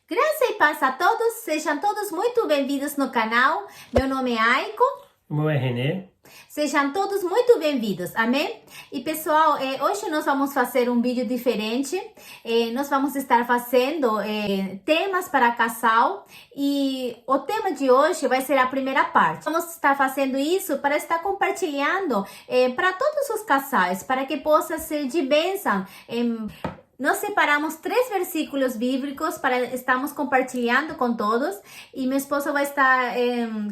Graça e paz a todos, sejam todos muito bem-vindos no canal. Meu nome é Aiko. O meu é René. Sejam todos muito bem-vindos, amém? E pessoal, hoje nós vamos fazer um vídeo diferente. Nós vamos estar fazendo temas para casal e o tema de hoje vai ser a primeira parte. Vamos estar fazendo isso para estar compartilhando para todos os casais, para que possa ser de bênção. Nós separamos 3 versículos bíblicos para estarmos compartilhando com todos e meu esposo vai estar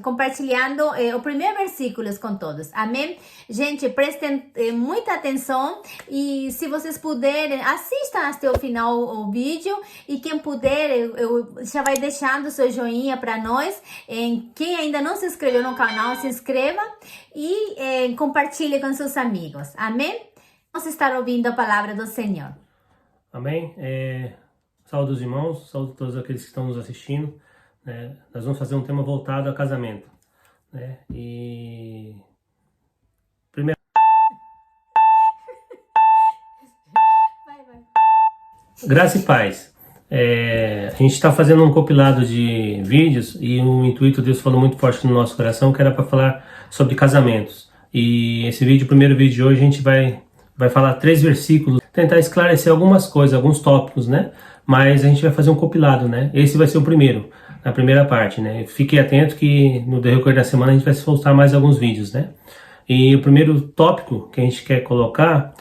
compartilhando o primeiro versículo com todos, amém? Gente, prestem muita atenção e se vocês puderem, assistam até o final o vídeo e quem puder, eu já vai deixando seu joinha para nós. Quem ainda não se inscreveu no canal, se inscreva e compartilhe com seus amigos, amém? Vamos estar ouvindo a palavra do Senhor. Amém? Saúde os irmãos, saúde todos aqueles que estão nos assistindo. Né? Nós vamos fazer um tema voltado a casamento. Né? E... Primeiro... Graça e paz. A gente está fazendo um compilado de vídeos e o intuito Deus falou muito forte no nosso coração, que era para falar sobre casamentos. E esse vídeo, o primeiro vídeo de hoje, a gente vai falar 3 versículos, tentar esclarecer algumas coisas, alguns tópicos, né? Mas a gente vai fazer um compilado, né? Esse vai ser o primeiro, a primeira parte, né? Fique atento que no decorrer da semana a gente vai soltar mais alguns vídeos, né? E o primeiro tópico que a gente quer colocar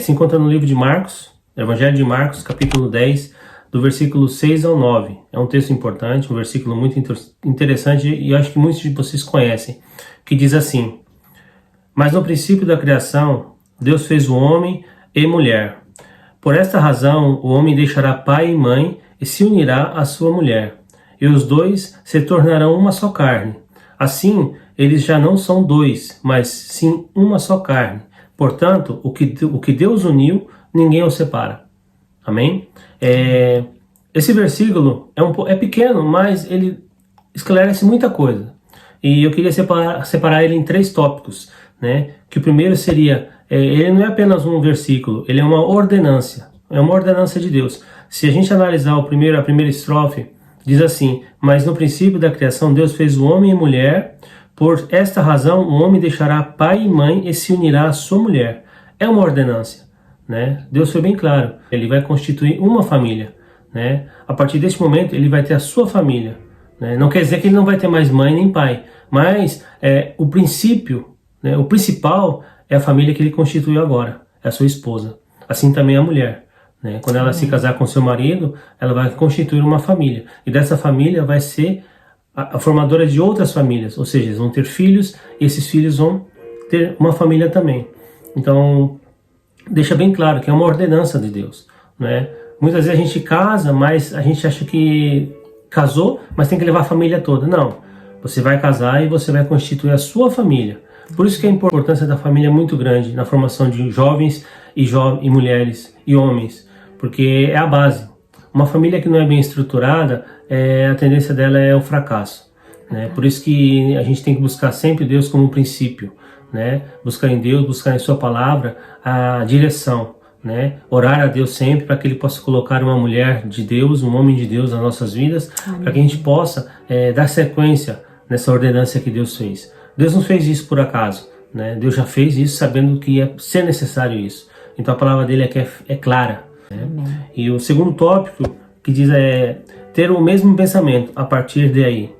se encontra no livro de Marcos, Evangelho de Marcos, capítulo 10, do versículo 6 ao 9. É um texto importante, um versículo muito interessante e eu acho que muitos de vocês conhecem, que diz assim: Mas no princípio da criação, Deus fez o homem e mulher. Por esta razão, o homem deixará pai e mãe e se unirá à sua mulher, e os dois se tornarão uma só carne. Assim, eles já não são 2, mas sim uma só carne. Portanto, o que Deus uniu, ninguém o separa. Amém? Esse versículo é pequeno, mas ele esclarece muita coisa. E eu queria separar ele em 3 tópicos, né? Que o primeiro seria... ele não é apenas um versículo, ele é uma ordenança de Deus. Se a gente analisar a primeira estrofe, diz assim: Mas no princípio da criação Deus fez o homem e mulher, por esta razão o homem deixará pai e mãe e se unirá à sua mulher. É uma ordenança, né? Deus foi bem claro, ele vai constituir uma família, né? A partir deste momento ele vai ter a sua família, né? Não quer dizer que ele não vai ter mais mãe nem pai, mas o princípio, né, o principal é a família que ele constituiu agora, é a sua esposa. Assim também a mulher, né? Quando ela se casar com seu marido, ela vai constituir uma família. E dessa família vai ser a formadora de outras famílias. Ou seja, eles vão ter filhos e esses filhos vão ter uma família também. Então, deixa bem claro que é uma ordenança de Deus, né? Muitas vezes a gente casa, mas a gente acha que casou, mas tem que levar a família toda. Não, você vai casar e você vai constituir a sua família. Por isso que a importância da família é muito grande na formação de jovens e mulheres e homens, porque é a base. Uma família que não é bem estruturada, a tendência dela é o fracasso, né? Por isso que a gente tem que buscar sempre Deus como um princípio, né? Buscar em Deus, buscar em sua palavra a direção, né? Orar a Deus sempre para que Ele possa colocar uma mulher de Deus, um homem de Deus nas nossas vidas, para que a gente possa dar sequência nessa ordenança que Deus fez. Deus não fez isso por acaso, né? Deus já fez isso sabendo que ia ser necessário isso. Então a palavra dele é clara, né? E o segundo tópico que diz ter o mesmo pensamento a partir daí.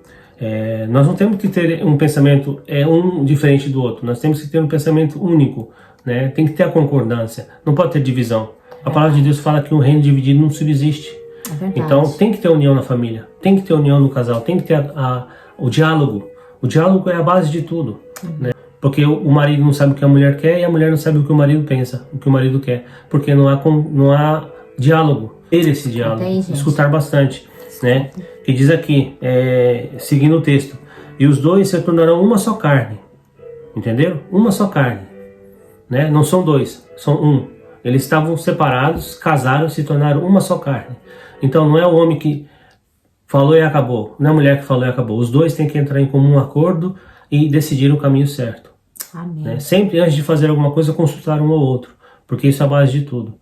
Nós não temos que ter um pensamento um diferente do outro, nós temos que ter um pensamento único, né? Tem que ter a concordância, não pode ter divisão. A palavra de Deus fala que um reino dividido não subsiste. Então tem que ter união na família, tem que ter união no casal, tem que ter o diálogo. O diálogo é a base de tudo, né? Porque o marido não sabe o que a mulher quer e a mulher não sabe o que o marido pensa, o que o marido quer. Porque não há diálogo. Ter esse diálogo, escutar bastante, né? Que diz aqui, seguindo o texto: E os dois se tornarão uma só carne. Entenderam? Uma só carne, né? Não são 2, são um. Eles estavam separados, casaram, se tornaram uma só carne. Então não é o homem que falou e acabou, não é a mulher que falou e acabou. Os dois têm que entrar em comum acordo e decidir o caminho certo. Amém. Né? Sempre antes de fazer alguma coisa, consultar um ao outro, porque isso é a base de tudo,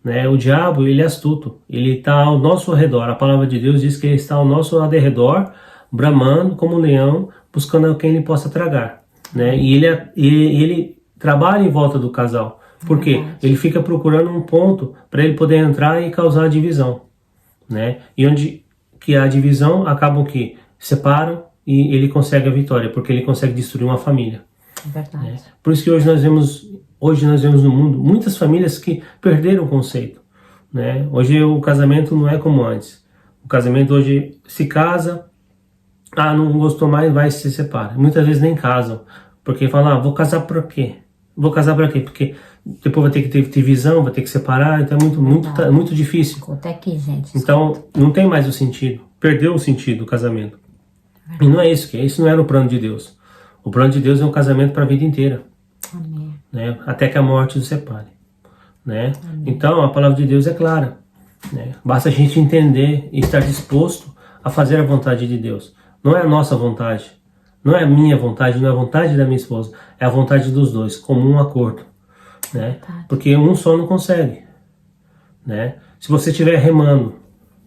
né? O diabo, ele é astuto, ele está ao nosso redor. A palavra de Deus diz que ele está ao nosso redor, bramando como um leão, buscando quem ele possa tragar, né? E ele trabalha em volta do casal. Por quê? Ele fica procurando um ponto para ele poder entrar e causar divisão, né? E onde que há divisão, acabam que separam e ele consegue a vitória, porque ele consegue destruir uma família. É verdade. Né? Por isso que hoje nós vemos no mundo muitas famílias que perderam o conceito, né? Hoje o casamento não é como antes. O casamento hoje se casa, não gostou mais, vai e se separa. Muitas vezes nem casam, porque falam, vou casar por quê? Vou casar para quê? Porque depois vai ter que ter divisão, vai ter que separar, então é muito difícil. Até aqui, gente. Então não tem mais o sentido, perdeu o sentido do casamento. E não é isso que é, isso não era o plano de Deus. O plano de Deus é um casamento para a vida inteira. Amém. Né? Até que a morte os separe. Né? Então a palavra de Deus é clara. Né? Basta a gente entender e estar disposto a fazer a vontade de Deus. Não é a nossa vontade. Não é a minha vontade, não é a vontade da minha esposa. É a vontade dos dois, como um acordo. Né? Porque um só não consegue. Né? Se você estiver remando,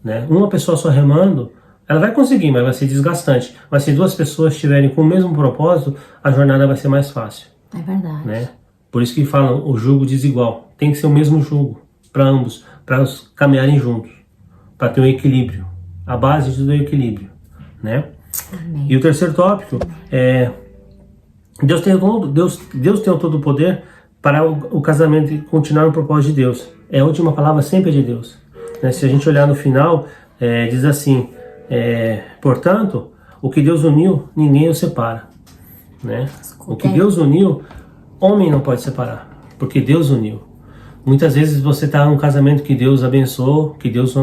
né? Uma pessoa só remando, ela vai conseguir, mas vai ser desgastante. Mas se duas pessoas estiverem com o mesmo propósito, a jornada vai ser mais fácil. É verdade. Né? Por isso que falam o jugo desigual. Tem que ser o mesmo jugo para ambos, para caminharem juntos, para ter um equilíbrio. A base do equilíbrio. Né? Amém. E o terceiro tópico é Deus tem o todo o poder para o casamento continuar no propósito de Deus. A última palavra sempre é de Deus. Né? Se a gente olhar no final, diz assim, portanto, o que Deus uniu, ninguém o separa. Né? O que Deus uniu, homem não pode separar, porque Deus uniu. Muitas vezes você está num casamento que Deus abençoou, que Deus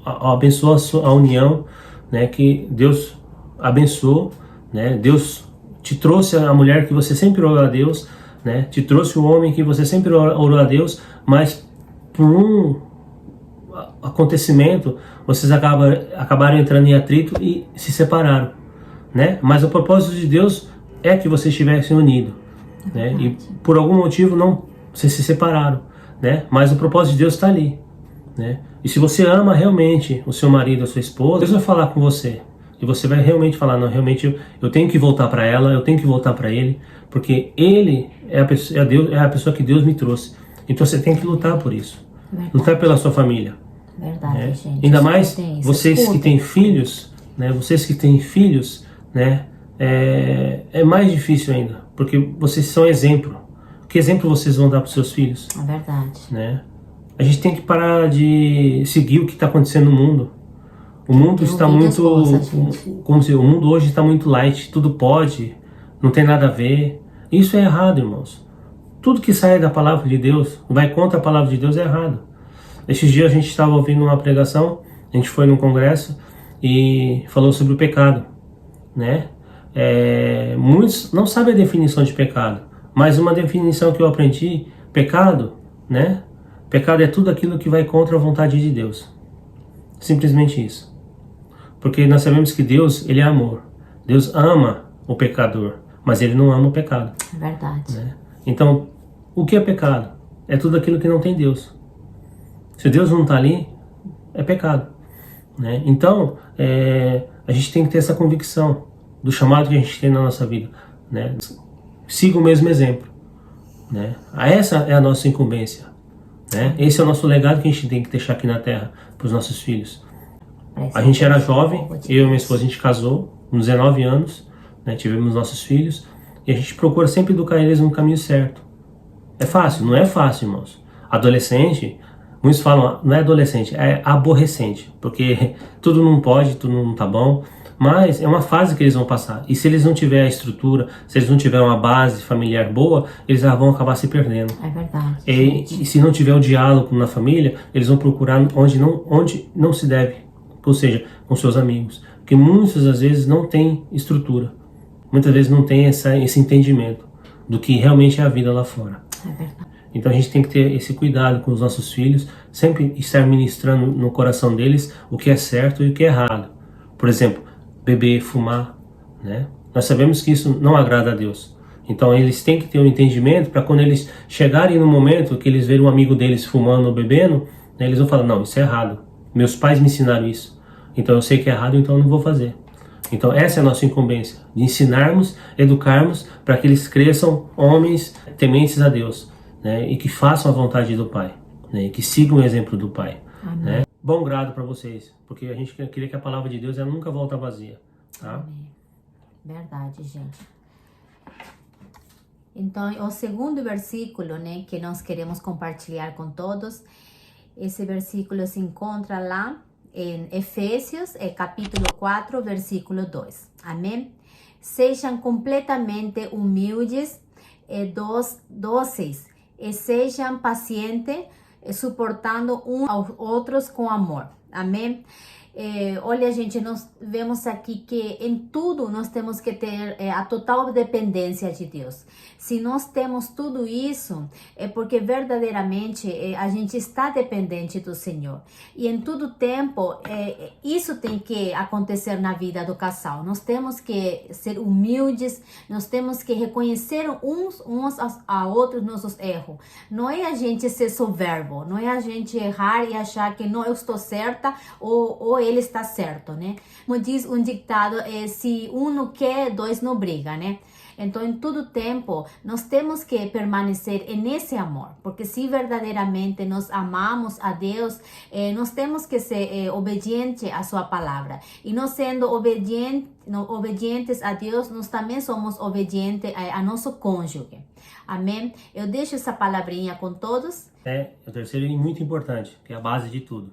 abençoou a união, né? Que Deus abençoou, né? Deus te trouxe a mulher que você sempre orou a Deus, né? Te trouxe o homem que você sempre orou a Deus, mas por um acontecimento vocês acabaram entrando em atrito e se separaram, né? Mas o propósito de Deus é que vocês estivessem unidos, né? E por algum motivo vocês se separaram, né? Mas o propósito de Deus está ali, né? E se você ama realmente o seu marido, a sua esposa, Deus vai falar com você. E você vai realmente falar, não, realmente eu tenho que voltar para ela, eu tenho que voltar para ele, porque ele é a pessoa que Deus me trouxe. Então você tem que lutar por isso. Verdade. Lutar pela sua família. Verdade, né? gente. Ainda mais vocês que têm filhos, né? Vocês que têm filhos, né? É mais difícil ainda, porque vocês são exemplo. Que exemplo vocês vão dar para os seus filhos? É verdade. Né? A gente tem que parar de seguir o que está acontecendo no mundo. O mundo está muito, o mundo hoje está muito light, tudo pode, não tem nada a ver. Isso é errado, irmãos. Tudo que sai da palavra de Deus, vai contra a palavra de Deus, é errado. Esses dias a gente estava ouvindo uma pregação, a gente foi num congresso e falou sobre o pecado, né? Muitos não sabem a definição de pecado, mas uma definição que eu aprendi, pecado, né? Pecado é tudo aquilo que vai contra a vontade de Deus. Simplesmente isso. Porque nós sabemos que Deus, ele é amor. Deus ama o pecador, mas ele não ama o pecado. É verdade. Né? Então, o que é pecado? É tudo aquilo que não tem Deus. Se Deus não está ali, é pecado. Né? Então, a gente tem que ter essa convicção do chamado que a gente tem na nossa vida. Né? Siga o mesmo exemplo. Né? Essa é a nossa incumbência. Né? Esse é o nosso legado que a gente tem que deixar aqui na Terra para os nossos filhos. A gente era jovem, eu e minha esposa, a gente casou com 19 anos, né? Tivemos nossos filhos, e a gente procura sempre educar eles no caminho certo. É fácil? Não é fácil, irmãos. Adolescente, muitos falam, não é adolescente, é aborrecente, porque tudo não pode, tudo não tá bom, mas é uma fase que eles vão passar. E se eles não tiverem a estrutura, se eles não tiverem uma base familiar boa, eles vão acabar se perdendo. É verdade. E se não tiver o diálogo na família, eles vão procurar onde não se deve, ou seja, com seus amigos. Porque muitas das vezes não tem estrutura. Muitas vezes não tem esse entendimento do que realmente é a vida lá fora. É verdade. Então a gente tem que ter esse cuidado com os nossos filhos, sempre estar ministrando no coração deles o que é certo e o que é errado. Por exemplo, beber, fumar, né? Nós sabemos que isso não agrada a Deus. Então eles têm que ter um entendimento para quando eles chegarem no momento que eles verem um amigo deles fumando ou bebendo, né? Eles vão falar, não, isso é errado. Meus pais me ensinaram isso. Então eu sei que é errado, então eu não vou fazer. Então essa é a nossa incumbência, de ensinarmos, educarmos para que eles cresçam homens tementes a Deus, né? E que façam a vontade do Pai, né? E que sigam o exemplo do Pai, né? Bom grado para vocês, porque a gente queria que a palavra de Deus ela nunca volta vazia, tá? Amém. Verdade, gente. Então, o segundo versículo, né, que nós queremos compartilhar com todos, esse versículo se encontra lá em Efésios, capítulo 4, versículo 2. Amém? Sejam completamente humildes e dóceis, e sejam pacientes, suportando uns aos outros com amor. Amém? Olha, gente, nós vemos aqui que em tudo nós temos que ter a total dependência de Deus. Se nós temos tudo isso, é porque verdadeiramente a gente está dependente do Senhor. E em todo tempo, isso tem que acontecer na vida do casal. Nós temos que ser humildes, nós temos que reconhecer uns a outros nossos erros. Não é a gente ser soberbo, não é a gente errar e achar que não, eu estou certa ou ele está certo, né? Como diz um ditado, se um não quer, dois não brigam, né? Então, em todo tempo, nós temos que permanecer nesse amor, porque se verdadeiramente nós amamos a Deus, nós temos que ser obedientes à sua palavra. E nós sendo obedientes a Deus, nós também somos obedientes a nosso cônjuge. Amém? Eu deixo essa palavrinha com todos. O terceiro e muito importante, que é a base de tudo,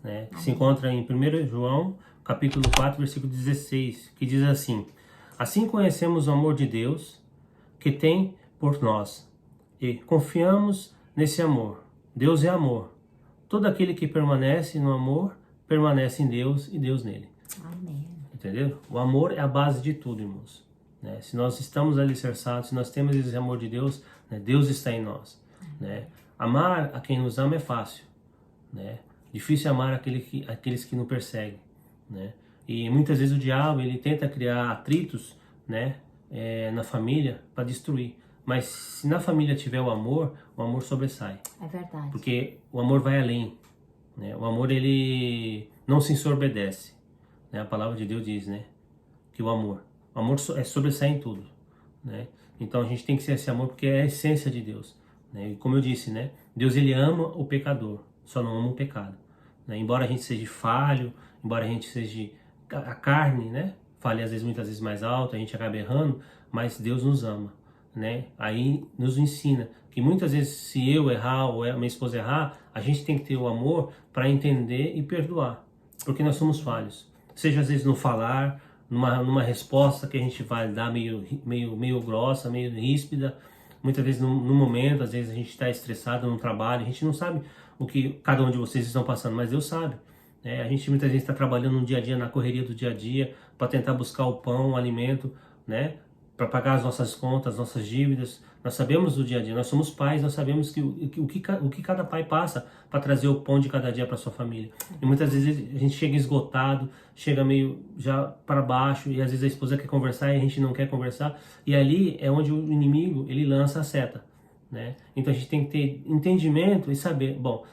né? Que se encontra em 1 João, capítulo 4, versículo 16, que diz assim: assim conhecemos o amor de Deus que tem por nós e confiamos nesse amor. Deus é amor. Todo aquele que permanece no amor, permanece em Deus e Deus nele. Amém. Entendeu? O amor é a base de tudo, irmãos, né? Se nós estamos alicerçados, se nós temos esse amor de Deus, né, Deus está em nós, né? Amar a quem nos ama é fácil, né? Difícil é amar aqueles que nos perseguem, né? E muitas vezes o diabo ele tenta criar atritos, né, na família para destruir. Mas se na família tiver o amor sobressai. É verdade. Porque o amor vai além, né? O amor ele não se ensorbedece, né? A palavra de Deus diz, né, que o amor sobressai em tudo, né? Então a gente tem que ser esse amor porque é a essência de Deus, né? E como eu disse, né, Deus ele ama o pecador, só não ama o pecado, né? Embora a gente seja falho, embora a gente seja a carne, né, fale às vezes muitas vezes mais alto, a gente acaba errando, mas Deus nos ama, né? Aí nos ensina que muitas vezes se eu errar ou a minha esposa errar, a gente tem que ter o amor para entender e perdoar, porque nós somos falhos. Seja às vezes no falar, numa resposta que a gente vai dar meio grossa, meio ríspida, muitas vezes no momento, às vezes a gente está estressado no trabalho, a gente não sabe o que cada um de vocês estão passando, mas Deus sabe. A gente muitas vezes está trabalhando no dia a dia, na correria do dia a dia, para tentar buscar o pão, o alimento, né? Para pagar as nossas contas, nossas dívidas. Nós sabemos do dia a dia, nós somos pais, nós sabemos o que cada pai passa para trazer o pão de cada dia para sua família. E muitas vezes a gente chega esgotado, chega meio já para baixo, e às vezes a esposa quer conversar e a gente não quer conversar. E ali é onde o inimigo ele lança a seta, né? Então a gente tem que ter entendimento e saber, bom,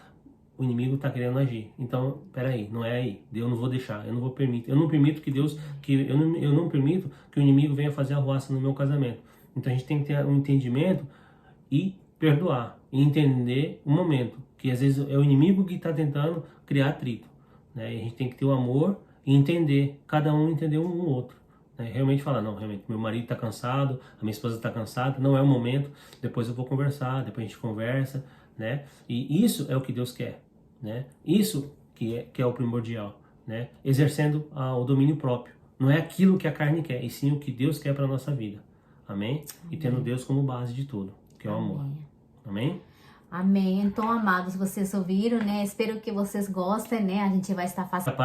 o inimigo está querendo agir. Então, peraí, não é aí. Eu não vou deixar, eu não vou permitir. Eu não permito que eu não permito que o inimigo venha fazer arruaça no meu casamento. Então a gente tem que ter um entendimento e perdoar. E entender o momento. Que às vezes é o inimigo que está tentando criar atrito, né? E a gente tem que ter o amor e entender. Cada um entender um outro. Né? Realmente falar, não, realmente, meu marido está cansado, a minha esposa está cansada, não é o momento. Depois eu vou conversar, depois a gente conversa, né? E isso é o que Deus quer. Né? Isso que é o primordial, né? Exercendo o domínio próprio. Não é aquilo que a carne quer, e sim o que Deus quer para a nossa vida. Amém? E tendo Deus como base de tudo, que é o amor. Amém? Amém. Então, amados, vocês ouviram, né? Espero que vocês gostem, né? A gente vai estar fazendo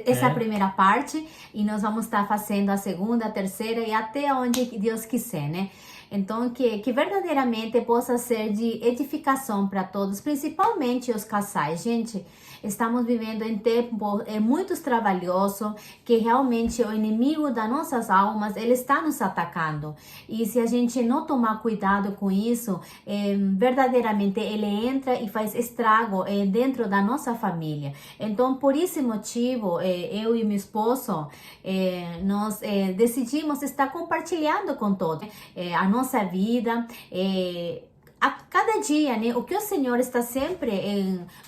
essa primeira parte e nós vamos estar fazendo a segunda, a terceira e até onde Deus quiser, né? Então, que verdadeiramente possa ser de edificação para todos, principalmente os casais. Gente, estamos vivendo em tempo muito trabalhoso, que realmente o inimigo das nossas almas, ele está nos atacando. E se a gente não tomar cuidado com isso, verdadeiramente ele entra e faz estrago dentro da nossa família. Então, por esse motivo, eu e meu esposo, nós decidimos estar compartilhando com todos a nossa vida, a cada dia, né? O que o Senhor está sempre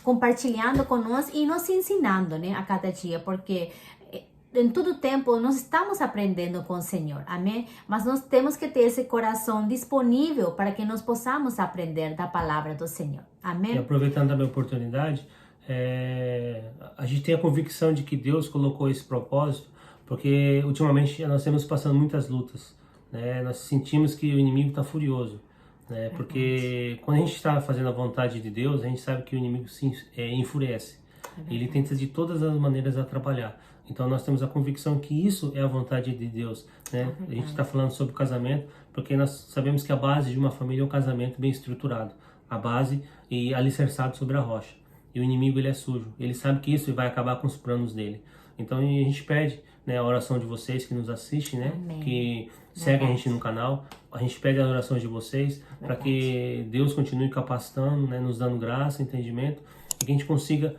compartilhando conosco e nos ensinando, né? A cada dia, porque em todo tempo nós estamos aprendendo com o Senhor, amém? Mas nós temos que ter esse coração disponível para que nós possamos aprender da palavra do Senhor, amém? E aproveitando também a oportunidade, a gente tem a convicção de que Deus colocou esse propósito, porque ultimamente nós temos passando muitas lutas, né? Nós sentimos que o inimigo está furioso, né? Porque quando a gente está fazendo a vontade de Deus, a gente sabe que o inimigo se enfurece. Ele tenta de todas as maneiras atrapalhar. Então nós temos a convicção que isso é a vontade de Deus, né? A gente está falando sobre o casamento, porque nós sabemos que a base de uma família é um casamento bem estruturado, a base e alicerçado sobre a rocha. E o inimigo, ele é sujo, ele sabe que isso vai acabar com os planos dele. Então a gente pede, né, a oração de vocês que nos assistem, né? Amém. Que seguem a gente no canal. A gente pede a oração de vocês para que Deus continue capacitando, né, nos dando graça, entendimento, e que a gente consiga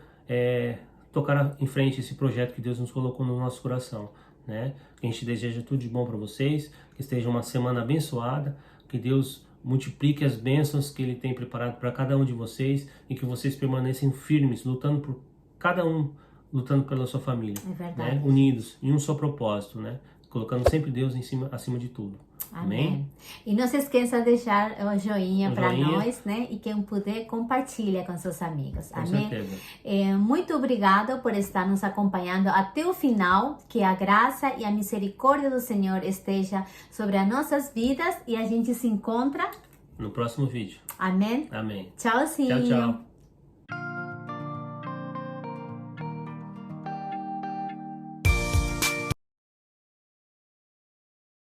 tocar em frente esse projeto que Deus nos colocou no nosso coração, né? Que a gente deseja tudo de bom para vocês, que esteja uma semana abençoada, que Deus multiplique as bênçãos que Ele tem preparado para cada um de vocês e que vocês permaneçam firmes, lutando por cada um, lutando pela sua família, né? Unidos em um só propósito, né? Colocando sempre Deus acima de tudo. Amém? E não se esqueça de deixar o joinha para nós, né? E quem puder, compartilha com seus amigos. Com amém? Certeza. Muito obrigado por estar nos acompanhando até o final. Que a graça e a misericórdia do Senhor esteja sobre as nossas vidas e a gente se encontra no próximo vídeo. Amém? Amém. Tchauzinho. Tchau, tchau.